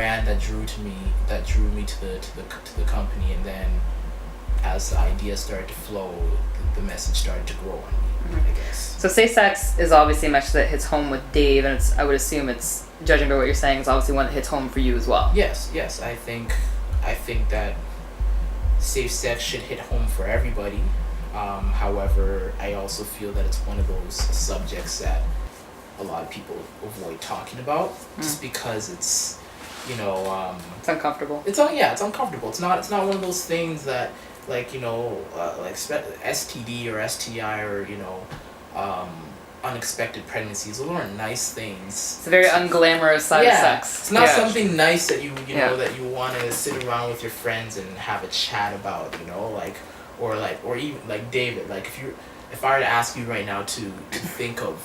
brand that drew me to the company, and then as the ideas started to flow, the message started to grow on me, I guess. So safe sex is obviously a message that hits home with Dave, and I would assume it's, judging by what you're saying, it's obviously one that hits home for you as well. Yes, I think that safe sex should hit home for everybody. However, I also feel that it's one of those subjects that a lot of people avoid talking about, just because it's, it's uncomfortable. It's uncomfortable. It's not one of those things that, like STD or STI or unexpected pregnancies. Those aren't nice things. It's a very unglamorous side of sex. It's not something nice that you that you want to sit around with your friends and have a chat about, or even like David. Like if I were to ask you right now to think of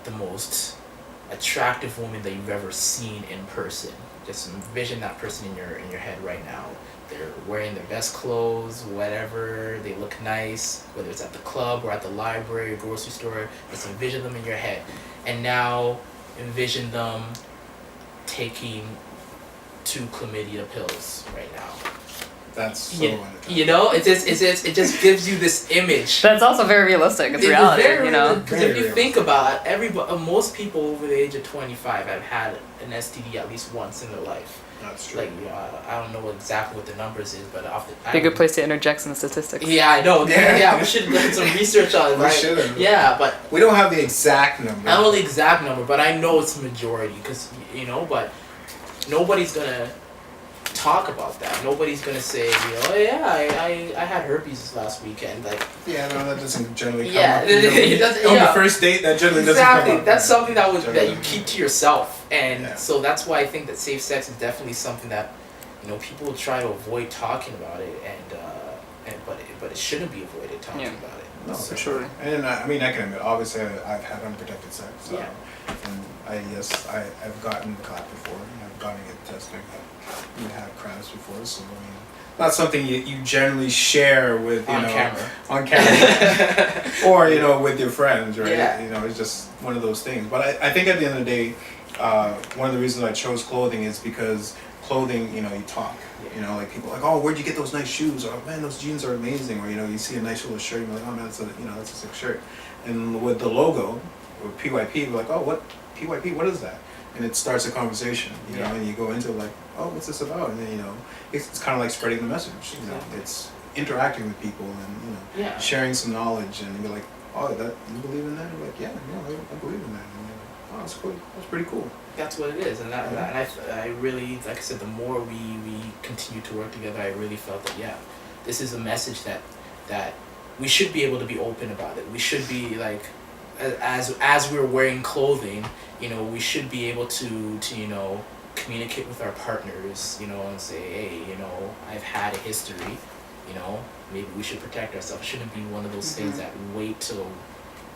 the most attractive woman that you've ever seen in person, just envision that person in your head right now. They're wearing their best clothes, whatever, they look nice, whether it's at the club or at the library or grocery store. Just envision them in your head. And now envision them taking 2 chlamydia pills right now. That's so it just gives you this image. That's also very realistic. It's reality, Because if you think about it, most people over the age of 25 have had an STD at least once in their life. That's true. Like, I don't know exactly what the numbers is, but be a good place to interject some statistics. Yeah, I know. Yeah, we should do some research on it. We should. Yeah, but we don't have the exact number. I don't know the exact number, but I know it's majority, because but nobody's gonna talk about that. Nobody's gonna say, I had herpes last weekend. Like, no, that doesn't generally come up. On the first date, that generally doesn't come up. That's something that you keep to yourself, and so that's why I think that safe sex is definitely something that people will try to avoid talking about it, but it shouldn't be avoided talking about it. No, for sure. And I can admit, obviously, I've had unprotected sex. So, and I've gotten caught before. I've gotten it tested. You have cramps before, so not something you generally share with on camera, or with your friends, right? Yeah. It's just one of those things. But I think at the end of the day, one of the reasons I chose clothing is because clothing, you talk. Like people are like, oh, where'd you get those nice shoes? Or, man, those jeans are amazing. Or you see a nice little shirt, you're like, oh man, that's a sick shirt. And with the logo, with PYP, we're like, oh, what PYP? What is that? And it starts a conversation, and you go into like, oh, what's this about? And then it's kind of like spreading the message. It's interacting with people and sharing some knowledge, and you're like, oh, that you believe in that? You're like, I believe in that. And you're like, oh, that's cool. That's pretty cool. That's what it is, and I really, like I said, the more we continue to work together, I really felt that this is a message that we should be able to be open about it. We should be like, as we're wearing clothing, we should be able to communicate with our partners, and say, hey, I've had a history, maybe we should protect ourselves. It shouldn't be one of those things that we wait till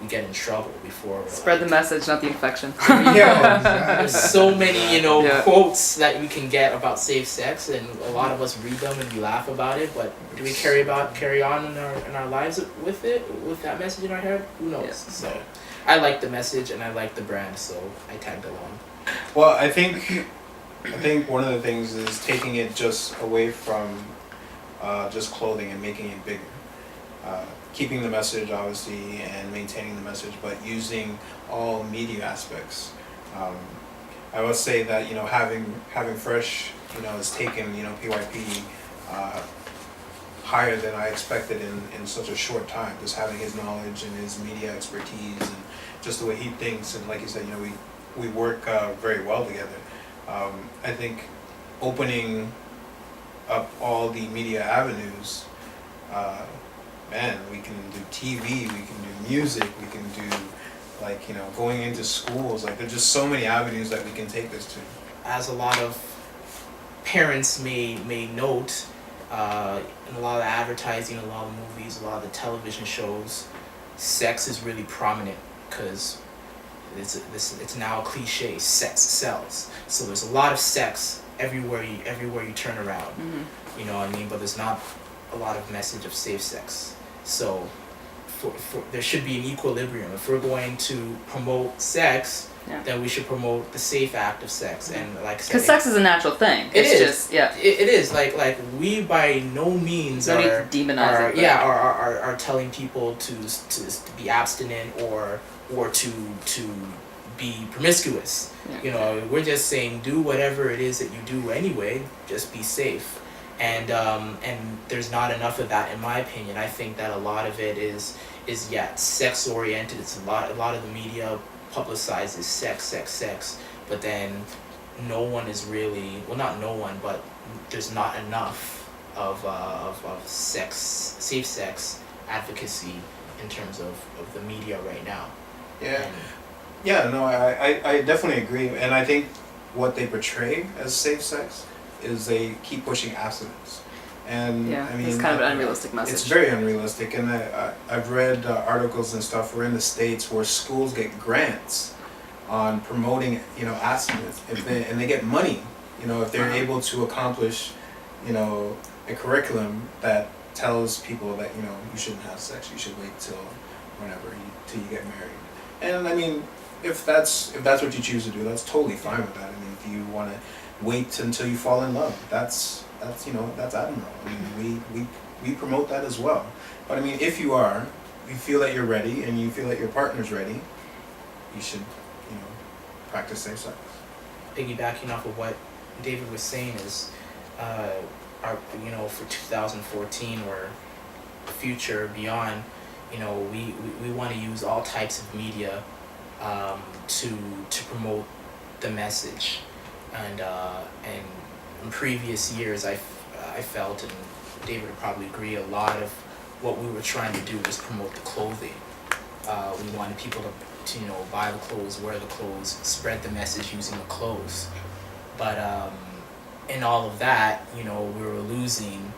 we get in trouble before. Spread the message, not the infection. There's so many, quotes that we can get about safe sex, and a lot of us read them and we laugh about it, but do we carry on in our lives with that message in our head? Who knows? So I like the message and I like the brand, so I tagged along. Well, I think one of the things is taking it just away from just clothing and making it bigger. Keeping the message, obviously, and maintaining the message, but using all media aspects. I would say that having Freshh has taken PYP higher than I expected in such a short time. Just having his knowledge and his media expertise and just the way he thinks, and like you said, we work very well together. I think opening up all the media avenues. Man, we can do TV, we can do music, we can do going into schools. Like, there's just so many avenues that we can take this to. As a lot of parents may note, in a lot of advertising, a lot of movies, a lot of the television shows, sex is really prominent because it's now a cliche. Sex sells. So there's a lot of sex everywhere you turn around. Mm-hmm. You know what I mean? But there's not a lot of message of safe sex. So for there should be an equilibrium. If we're going to promote sex, Yeah. then we should promote the safe act of sex. And like I said, Because sex is a natural thing. It It's is. just, yeah. It is like we by no means No need are to demonize are, it, but- yeah are telling people to be abstinent or to be promiscuous. Yeah. You know, we're just saying do whatever it is that you do anyway. Just be safe. And there's not enough of that in my opinion. I think that a lot of it is sex oriented. It's a lot of the media publicizes sex, but then no one is really, well, not no one, but there's not enough of safe sex advocacy in terms of the media right now. Yeah. And Yeah, no, I definitely agree. And I think what they portray as safe sex is they keep pushing abstinence. And Yeah, I mean, it's kind of an unrealistic message. It's very unrealistic. And I've read articles and stuff where in the States where schools get grants on promoting, abstinence, and they get money, if they're able to accomplish, a curriculum that tells people that, you shouldn't have sex, you should wait till whenever, till you get married. And I mean, if that's what you choose to do, that's totally fine with that. I mean, if you want to wait until you fall in love, that's admirable. I mean, we promote that as well. But I mean, if you feel that you're ready and you feel that your partner's ready, you should, practice safe sex. piggybacking off of what David was saying is, for 2014 or future beyond, we want to use all types of media to promote the message, and in previous years I felt, and David would probably agree, a lot of what we were trying to do was promote the clothing. We wanted people to buy the clothes, wear the clothes, spread the message using the clothes. But in all of that, we were losing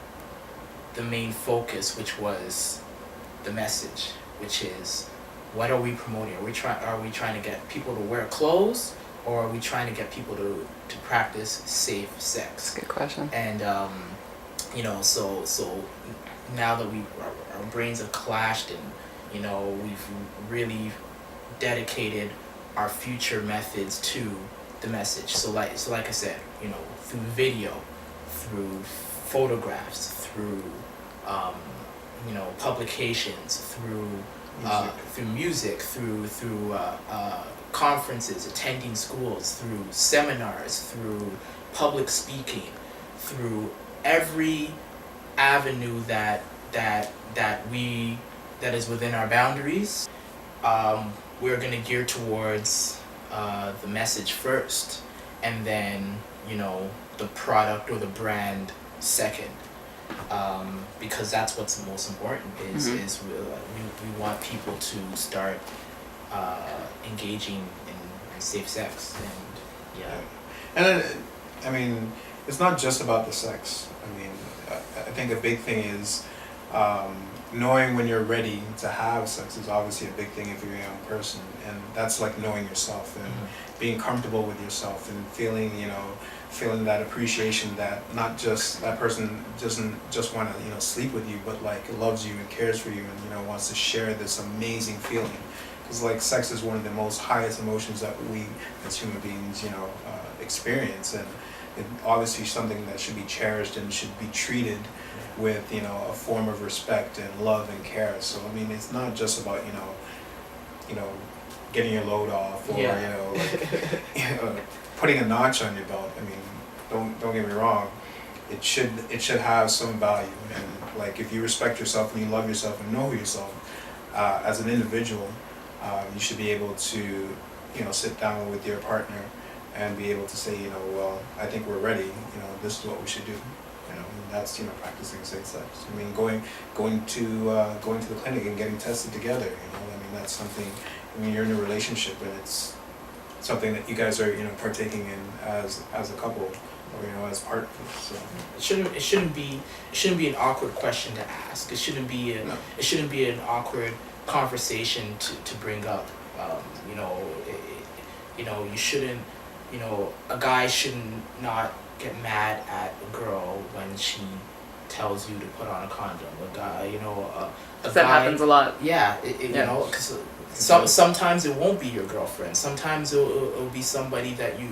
the main focus, which was the message, which is, what are we promoting? Are we trying to get people to wear clothes, or are we trying to get people to practice safe sex? That's a good question. And so now that our brains have clashed, and we've really dedicated our future methods to the message. So like I said, through video, through photographs, through publications, through music, through conferences, attending schools, through seminars, through public speaking, through every avenue that is within our boundaries. We're going to gear towards the message first, and then the product or the brand second, because that's what's most important. Is we want people to start engaging in safe sex, and And I mean, it's not just about the sex. I mean, I think a big thing is knowing when you're ready to have sex is obviously a big thing if you're a young person, and that's like knowing yourself and being comfortable with yourself and feeling that appreciation that not just that person doesn't just want to sleep with you, but like loves you and cares for you, and wants to share this amazing feeling, because like sex is one of the most highest emotions that we as human beings experience, and it obviously something that should be cherished and should be treated with a form of respect and love and care. So I mean, it's not just about getting your load off, or putting a notch on your belt. I mean, don't get me wrong, it should have some value, and like if you respect yourself and you love yourself and know yourself as an individual, you should be able to sit down with your partner and be able to say, well, I think we're ready, this is what we should do. And that's practicing safe sex. I mean, going to the clinic and getting tested together. I mean, that's something. I mean, you're in a relationship, and it's something that you guys are partaking in as a couple, or as partners. So it shouldn't be an awkward question to ask. It shouldn't be an awkward conversation to bring up. You shouldn't. A guy shouldn't not get mad at a girl when she tells you to put on a condom. A guy, you know, a That guy, happens a lot. Yeah, you Yeah. know, because sometimes it won't be your girlfriend. Sometimes it'll be somebody that you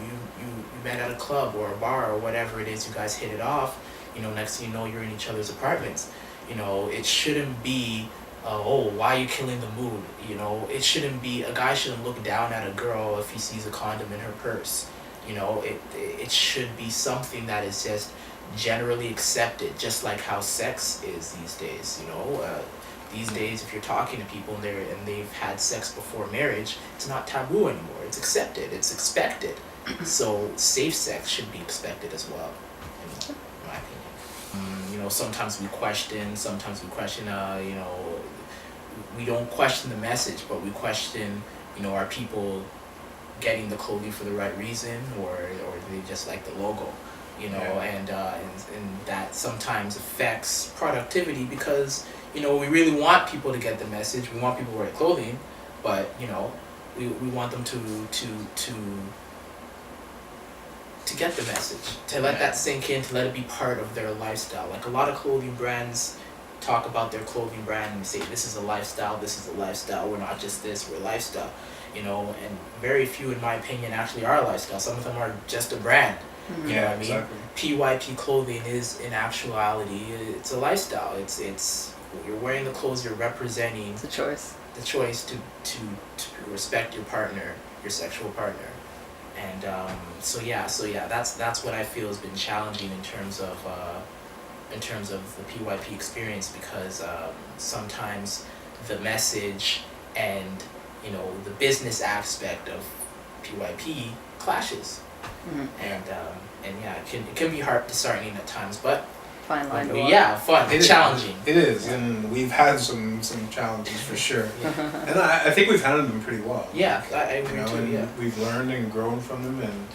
met at a club or a bar or whatever it is. You guys hit it off. You know, next thing you know, you're in each other's apartments. You know, it shouldn't be, oh, why are you killing the mood? You know, it shouldn't be, a guy shouldn't look down at a girl if he sees a condom in her purse. You know, it should be something that is just generally accepted, just like how sex is these days. You know, these days if you're talking to people and they've had sex before marriage, it's not taboo anymore. It's accepted. It's expected. So safe sex should be expected as well, in my opinion. You know, sometimes we question. You know, we don't question the message, but we question. You know, are people getting the clothing for the right reason, or do they just like the logo? You know, and that sometimes affects productivity because, you know, we really want people to get the message. We want people to wear clothing, but, you know, we want them to get the message, to let that sink in, to let it be part of their lifestyle. Like a lot of clothing brands talk about their clothing brand and say, this is a lifestyle, we're not just this, we're a lifestyle. You know, and very few, in my opinion, actually are a lifestyle. Some of them are just a brand. You know what I mean? Exactly. PYP clothing is, in actuality, it's a lifestyle. It's you're wearing the clothes, you're representing It's a choice. the choice to respect your partner, your sexual partner. And so yeah, that's what I feel has been challenging in terms of the PYP experience, because sometimes the message and, you know, the business aspect of PYP clashes. And yeah, it can be hard discerning at times, but Fine line to walk. yeah, fun, It is. challenging. It is, and we've had some challenges for sure. And I think we've handled them pretty well. Yeah, I You agree know, too. and Yeah. we've learned and grown from them. And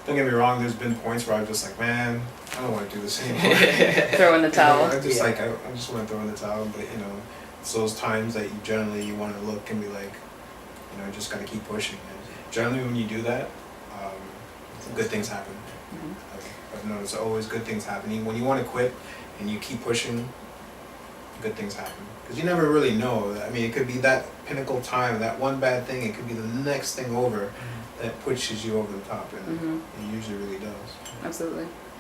don't get me wrong, there's been points where I'm just like, man, I don't want to do this anymore. Throw in the towel. I just Yeah. like I just want to throw in the towel. But you know, it's those times that you want to look and be like, you know, just gotta keep pushing. And generally, when you do that, good things happen. Like, I've noticed always good things happening. When you want to quit and you keep pushing, good things happen. Because you never really know. I mean, it could be that pinnacle time, that one bad thing. It could be the next thing over that pushes you over the top, and it usually really does. Absolutely.